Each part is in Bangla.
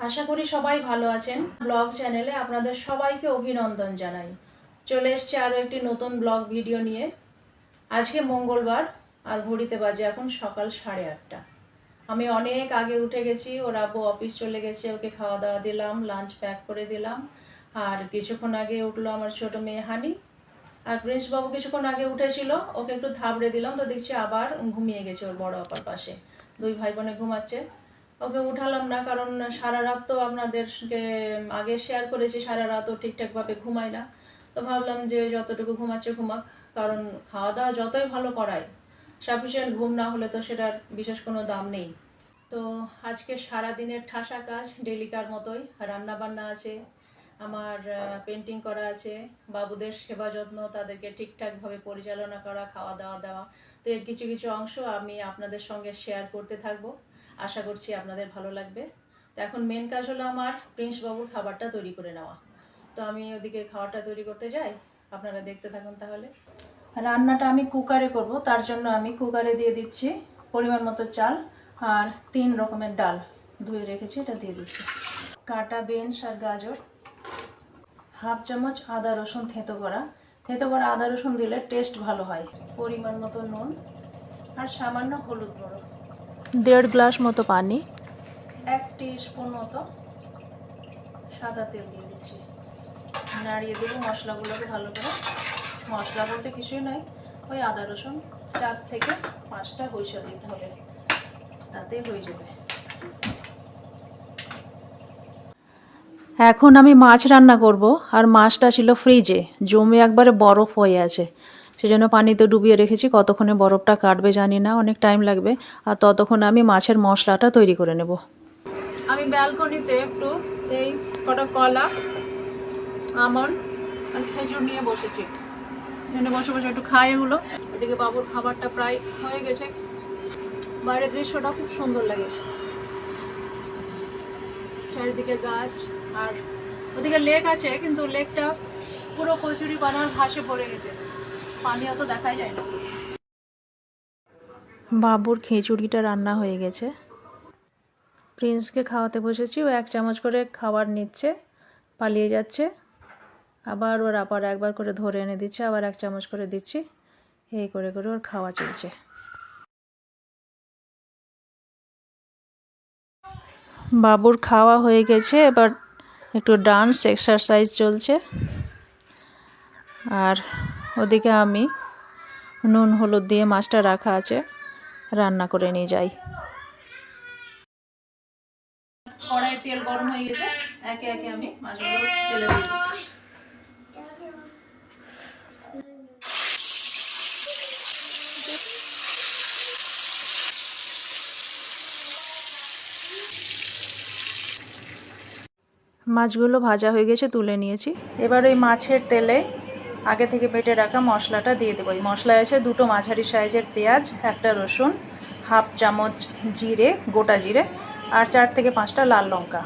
আশা করি সবাই ভালো আছেন। ব্লগ চ্যানেলে আপনাদের সবাইকে অভিনন্দন জানাই। চলে এসেছি আরও একটি নতুন ব্লগ ভিডিও নিয়ে। আজকে মঙ্গলবার আর ঘড়িতে বাজে এখন সকাল 8:30। আমি অনেক আগে উঠে গেছি। ওর আব্বু অফিস চলে গেছে, ওকে খাওয়া দাওয়া দিলাম, লাঞ্চ প্যাক করে দিলাম। আর কিছুক্ষণ আগে উঠলো আমার ছোট মেয়ে হানি। আর প্রিন্স বাবু কিছুক্ষণ আগে উঠেছিল, ওকে একটু থাবড়ে দিলাম, তো দেখছি আবার ঘুমিয়ে গেছে ওর বড় আপার পাশে। দুই ভাই বোনে ঘুমাচ্ছে। ওকে উঠালাম না, কারণ সারা রাত তো আপনাদেরকে আগে শেয়ার করেছি, সারা রাতও ঠিকঠাকভাবে ঘুমায় না। তো ভাবলাম যে যতটুকু ঘুমাচ্ছে ঘুমাক, কারণ খাওয়া দাওয়া যতই ভালো করায়, সাফিসিয়েন্ট ঘুম না হলে তো সেটার বিশেষ কোনো দাম নেই। তো আজকে সারা দিনের ঠাসা কাজ ডেলিকার মতোই। রান্না বান্না আছে, আমার পেন্টিং করা আছে, বাবুদের সেবা যত্ন, তাদেরকে ঠিকঠাকভাবে পরিচালনা করা, খাওয়া দাওয়া দেওয়া। তো এর কিছু কিছু অংশ আমি আপনাদের সঙ্গে শেয়ার করতে থাকবো। আশা করছি আপনাদের ভালো লাগবে। তো এখন মেন কাজ হলো আমার প্রিন্স বাবুর খাবারটা তৈরি করে নেওয়া। তো আমি ওদিকে খাবারটা তৈরি করতে যাই, আপনারা দেখতে থাকুন। তাহলে রান্নাটা আমি কুকারে করব, তার জন্য আমি কুকারে দিয়ে দিচ্ছি পরিমাণ মতো চাল আর 3 রকমের ডাল ধুয়ে রেখেছি, এটা দিয়ে দিচ্ছি। কাটা বিনস আর গাজর, হাফ চামচ আদা রসুন থেঁতো করা আদা রসুন দিলে টেস্ট ভালো হয়। পরিমাণ মতো নুন আর সামান্য হলুদ গুঁড়ো, 1.5 গ্লাস মতো পানি, 1 টিস্পুন মতো সাদা তেল দিয়ে দিচ্ছি। নাড়িয়ে দেবো মশলাগুলোকে ভালো করে। মশলা বলতে কিছুই নয়, ওই আদা রসুন 4 থেকে 5টা হুইসেল দিতে হবে, তাতেই হয়ে যাবে। এখন আমি মাছ রান্না করব, আর মাছটা ছিল ফ্রিজে জমে একবারে বরফ হয়ে আছে, সেজন্য পানিতে ডুবিয়ে রেখেছি। কতক্ষণে বরফটা কাটবে জানি না, অনেক টাইম লাগবে। আর ততক্ষণ আমি মাছের মশলাটা তৈরি করে নেব। আমি ব্যালকনিতে একটু এই কটা কলা, আমন্ড আর খেজুর নিয়ে বসেছি, বসে বসে একটু খাই এগুলো। এদিকে বাবুর খাবারটা প্রায় হয়ে গেছে। বাইরের দৃশ্যটা খুব সুন্দর লাগে, চারিদিকে গাছ, আর ওদিকে লেক আছে, কিন্তু লেকটা পুরো কচুরি পানার ঘাসে ভরে গেছে, পানি অত দেখাই যায় না। বাবুর খিচুড়িটা রান্না হয়ে গেছে, প্রিন্সকে খাওয়াতে বসেছি। ও 1 চামচ করে খাবার নিচ্ছে, পালিয়ে যাচ্ছে, আবার ওর আবার একবার করে ধরে এনে দিচ্ছে, আবার 1 চামচ করে দিচ্ছি। এই করে করে ওর খাওয়া চলছে। বাবুর খাওয়া হয়ে গেছে, এবার একটু ডান্স এক্সারসাইজ চলছে। আর ওদিকে আমি নুন হলুদ দিয়ে মাছটা রাখা আছে, রান্না করে নিয়ে যাই। কড়াইয়ে তেল গরম হয়ে গেছে, একে একে আমি মাছগুলো তেলে দিয়ে দিচ্ছি। মাছগুলো ভাজা হয়ে গেছে, তুলে নিয়েছি। এবার ওই মাছের তেলে আগে থেকে বেটে রাখা মশলাটা দিয়ে দেবো। এই মশলায় আছে 2টো মাঝারি সাইজের পেঁয়াজ, 1টা রসুন, হাফ চামচ জিরে, গোটা জিরে, আর 4 থেকে 5টা লাল লঙ্কা।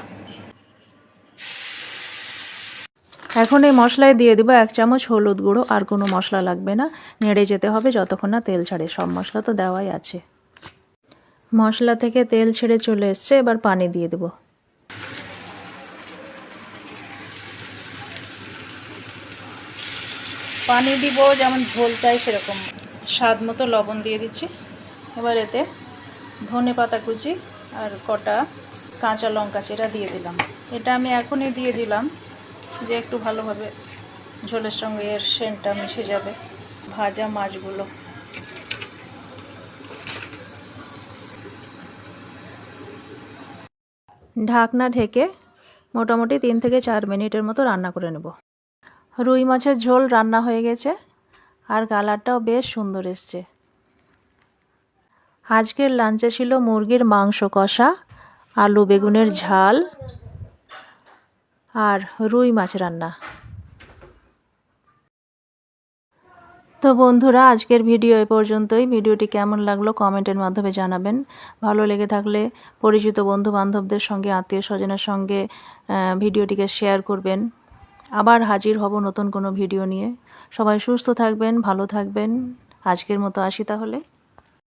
এখন এই মশলায় দিয়ে দেবো 1 চামচ হলুদ গুঁড়ো, আর কোনো মশলা লাগবে না। নেড়ে যেতে হবে যতক্ষণ না তেল ছাড়ে, সব মশলা তো দেওয়াই আছে। মশলা থেকে তেল ছেড়ে চলে এসছে, এবার পানি দিয়ে দেবো। পানি দিব যেমন ঝোল চাই সেরকম, স্বাদ মতো লবণ দিয়ে দিচ্ছি। এবার এতে ধনে পাতা কুচি আর কটা কাঁচা লঙ্কা চেরা দিয়ে দিলাম। এটা আমি এখনই দিয়ে দিলাম, যে একটু ভালোভাবে ঝোলের সঙ্গে এর সেন্টটা মিশে যাবে। ভাজা মাছগুলো ঢাকনা ঢেকে মোটামুটি 3 থেকে 4 মিনিটের মতো রান্না করে নেব। রুই মাছের ঝোল রান্না হয়ে গেছে, আর কালারটাও বেশ সুন্দর এসছে। আজকের লাঞ্চে ছিল মুরগির মাংস কষা, আলু বেগুনের ঝাল আর রুই মাছ রান্না। তো বন্ধুরা, আজকের ভিডিও এ পর্যন্তই। ভিডিওটি কেমন লাগলো কমেন্টের মাধ্যমে জানাবেন। ভালো লেগে থাকলে পরিচিত বন্ধু বান্ধবদের সঙ্গে, আত্মীয় স্বজনের সঙ্গে ভিডিওটিকে শেয়ার করবেন। আবার হাজির হব নতুন কোনো ভিডিও নিয়ে। সবাই সুস্থ থাকবেন, ভালো থাকবেন। আজকের মতো আসি তাহলে।